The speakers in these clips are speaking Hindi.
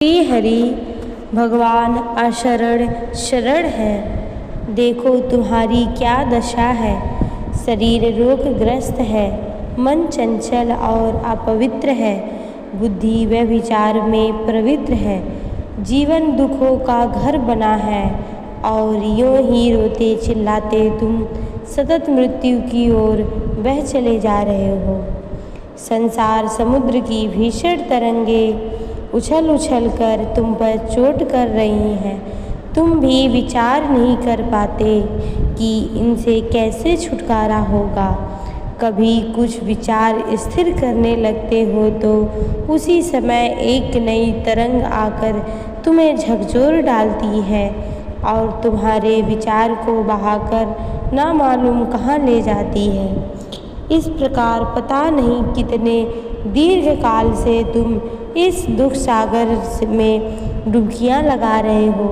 श्री हरि भगवान अशरण शरण है। देखो तुम्हारी क्या दशा है। शरीर रोगग्रस्त है, मन चंचल और अपवित्र है, बुद्धि व्यभिचार में प्रवृत्त है, जीवन दुखों का घर बना है और यूं ही रोते चिल्लाते तुम सतत मृत्यु की ओर बह चले जा रहे हो। संसार समुद्र की भीषण तरंगे उछल उछल कर तुम पर चोट कर रही हैं। तुम भी विचार नहीं कर पाते कि इनसे कैसे छुटकारा होगा। कभी कुछ विचार स्थिर करने लगते हो तो उसी समय एक नई तरंग आकर तुम्हें झकझोर डालती है और तुम्हारे विचार को बहाकर ना मालूम कहाँ ले जाती है। इस प्रकार पता नहीं कितने दीर्घ काल से तुम इस दुख सागर में डुबकियां लगा रहे हो।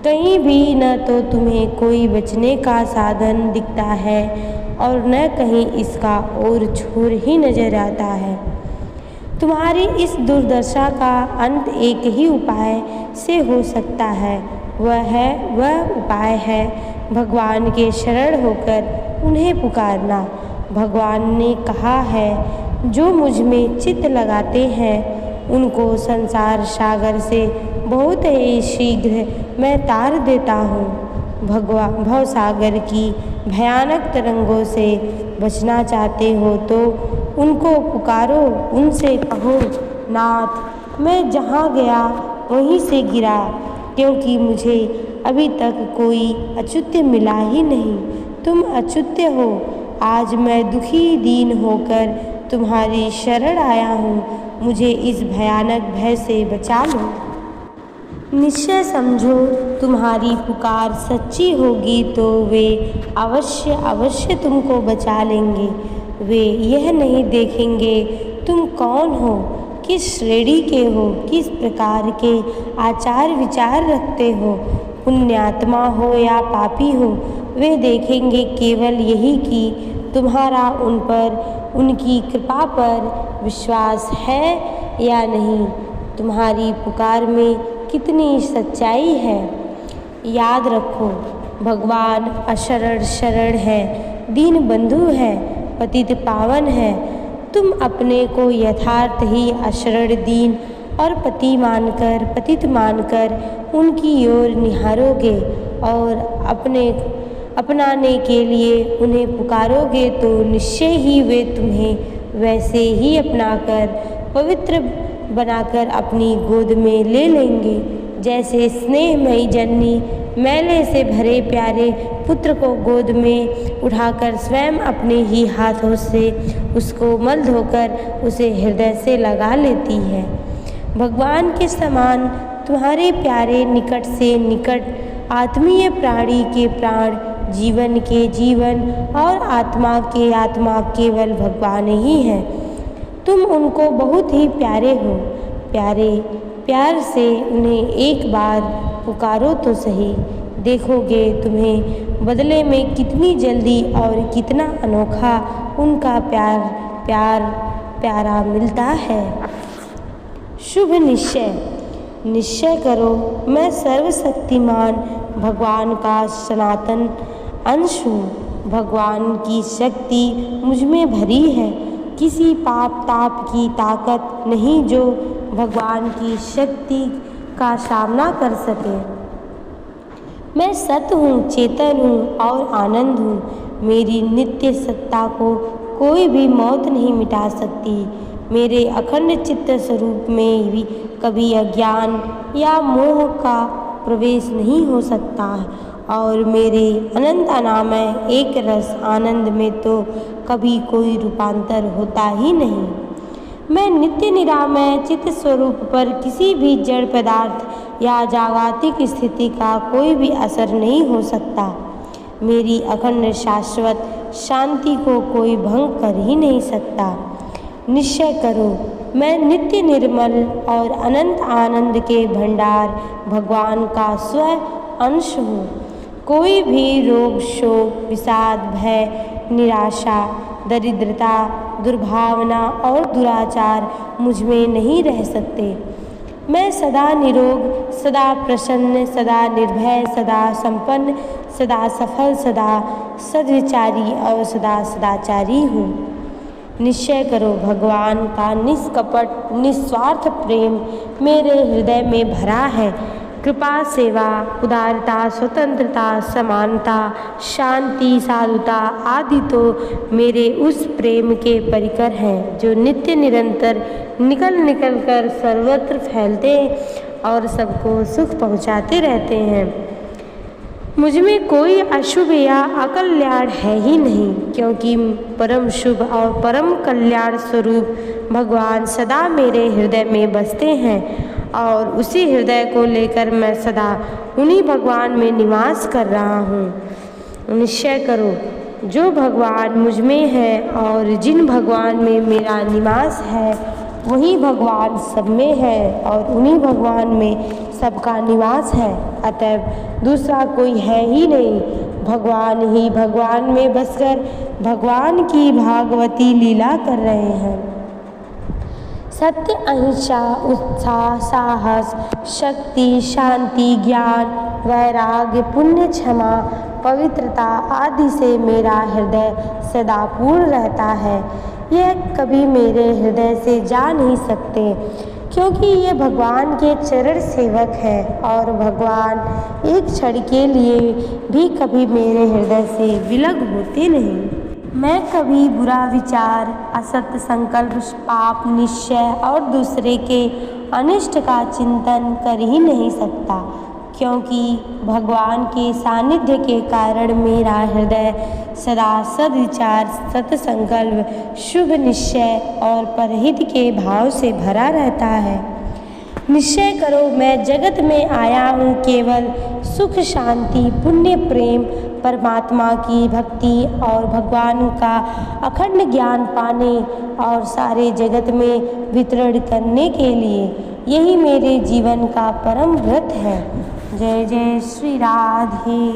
कहीं भी न तो तुम्हें कोई बचने का साधन दिखता है और न कहीं इसका और छोर ही नजर आता है। तुम्हारी इस दुर्दशा का अंत एक ही उपाय से हो सकता है। वह उपाय है भगवान के शरण होकर उन्हें पुकारना। भगवान ने कहा है, जो मुझ में चित्त लगाते हैं उनको संसार सागर से बहुत ही शीघ्र मैं तार देता हूँ। भव सागर की भयानक तरंगों से बचना चाहते हो तो उनको पुकारो, उनसे कहो, नाथ मैं जहाँ गया वहीं से गिरा, क्योंकि मुझे अभी तक कोई अच्युत्य मिला ही नहीं। तुम अच्युत्य हो। आज मैं दुखी दीन होकर तुम्हारी शरण आया हूँ। मुझे इस भयानक भय से बचा लो। निश्चय समझो, तुम्हारी पुकार सच्ची होगी तो वे अवश्य तुमको बचा लेंगे। वे यह नहीं देखेंगे तुम कौन हो, किस श्रेणी के हो, किस प्रकार के आचार विचार रखते हो, पुण्यात्मा हो या पापी हो। वे देखेंगे केवल यही कि तुम्हारा उन पर, उनकी कृपा पर विश्वास है या नहीं, तुम्हारी पुकार में कितनी सच्चाई है। याद रखो, भगवान अशरण शरण है, दीन बंधु है, पतित पावन है। तुम अपने को यथार्थ ही अशरण, दीन और पतित मानकर उनकी ओर निहारोगे और अपनाने के लिए उन्हें पुकारोगे तो निश्चय ही वे तुम्हें वैसे ही अपनाकर पवित्र बनाकर अपनी गोद में ले लेंगे, जैसे स्नेहमयी जननी मैले से भरे प्यारे पुत्र को गोद में उठाकर स्वयं अपने ही हाथों से उसको मल धोकर उसे हृदय से लगा लेती है। भगवान के समान तुम्हारे प्यारे निकट से निकट आत्मीय प्राणी के प्राण, जीवन के जीवन और आत्मा के आत्मा केवल भगवान ही हैं। तुम उनको बहुत ही प्यारे हो। प्यार से उन्हें एक बार पुकारो तो सही। देखोगे तुम्हें बदले में कितनी जल्दी और कितना अनोखा उनका प्यारा मिलता है। शुभ निश्चय करो, मैं सर्वशक्तिमान भगवान का सनातन अंश हूँ। भगवान की शक्ति मुझ में भरी है। किसी पाप ताप की ताकत नहीं जो भगवान की शक्ति का सामना कर सके। मैं सत हूँ, चेतन हूँ और आनंद हूँ। मेरी नित्य सत्ता को कोई भी मौत नहीं मिटा सकती। मेरे अखंड चित्त स्वरूप में भी कभी अज्ञान या मोह का प्रवेश नहीं हो सकता और मेरे अनंत अनामय एक रस आनंद में तो कभी कोई रूपांतर होता ही नहीं। मैं नित्य निरामय चित्त स्वरूप पर किसी भी जड़ पदार्थ या जागतिक स्थिति का कोई भी असर नहीं हो सकता। मेरी अखंड शाश्वत शांति को कोई भंग कर ही नहीं सकता। निश्चय करो, मैं नित्य निर्मल और अनंत आनंद के भंडार भगवान का स्व अंश हूँ। कोई भी रोग, शोक, विषाद, भय, निराशा, दरिद्रता, दुर्भावना और दुराचार मुझ में नहीं रह सकते। मैं सदा निरोग, सदा प्रसन्न, सदा निर्भय, सदा संपन्न, सदा सफल, सदा सद्विचारी और सदा सदाचारी हूँ। निश्चय करो भगवान का निष्कपट निस्वार्थ प्रेम मेरे हृदय में भरा है। कृपा, सेवा, उदारता, स्वतंत्रता, समानता, शांति, साधुता आदि तो मेरे उस प्रेम के परिकर हैं जो नित्य निरंतर निकल कर सर्वत्र फैलते और सबको सुख पहुँचाते रहते हैं। मुझ में कोई अशुभ या अकल्याण है ही नहीं, क्योंकि परम शुभ और परम कल्याण स्वरूप भगवान सदा मेरे हृदय में बसते हैं और उसी हृदय को लेकर मैं सदा उन्हीं भगवान में निवास कर रहा हूँ। निश्चय करो जो भगवान मुझ में है और जिन भगवान में मेरा निवास है वही भगवान सब में है और उन्हीं भगवान में सबका निवास है। अतएव दूसरा कोई है ही नहीं। भगवान ही भगवान में बसकर भगवान की भागवती लीला कर रहे हैं। सत्य, अहिंसा, उत्साह, साहस, शक्ति, शांति, ज्ञान, वैराग्य, पुण्य, क्षमा, पवित्रता आदि से मेरा हृदय सदा पूर्ण रहता है। यह कभी मेरे हृदय से जा नहीं सकते, क्योंकि ये भगवान के चरण सेवक हैं और भगवान एक क्षण के लिए भी कभी मेरे हृदय से विलग होते नहीं। मैं कभी बुरा विचार, असत्य संकल्प, पाप निश्चय और दूसरे के अनिष्ट का चिंतन कर ही नहीं सकता, क्योंकि भगवान के सानिध्य के कारण मेरा हृदय सदा सद्विचार, सत्संकल्प, शुभ निश्चय और परहित के भाव से भरा रहता है। निश्चय करो मैं जगत में आया हूँ केवल सुख, शांति, पुण्य, प्रेम, परमात्मा की भक्ति और भगवान का अखंड ज्ञान पाने और सारे जगत में वितरण करने के लिए। यही मेरे जीवन का परम व्रत है। जय जय श्री राधे।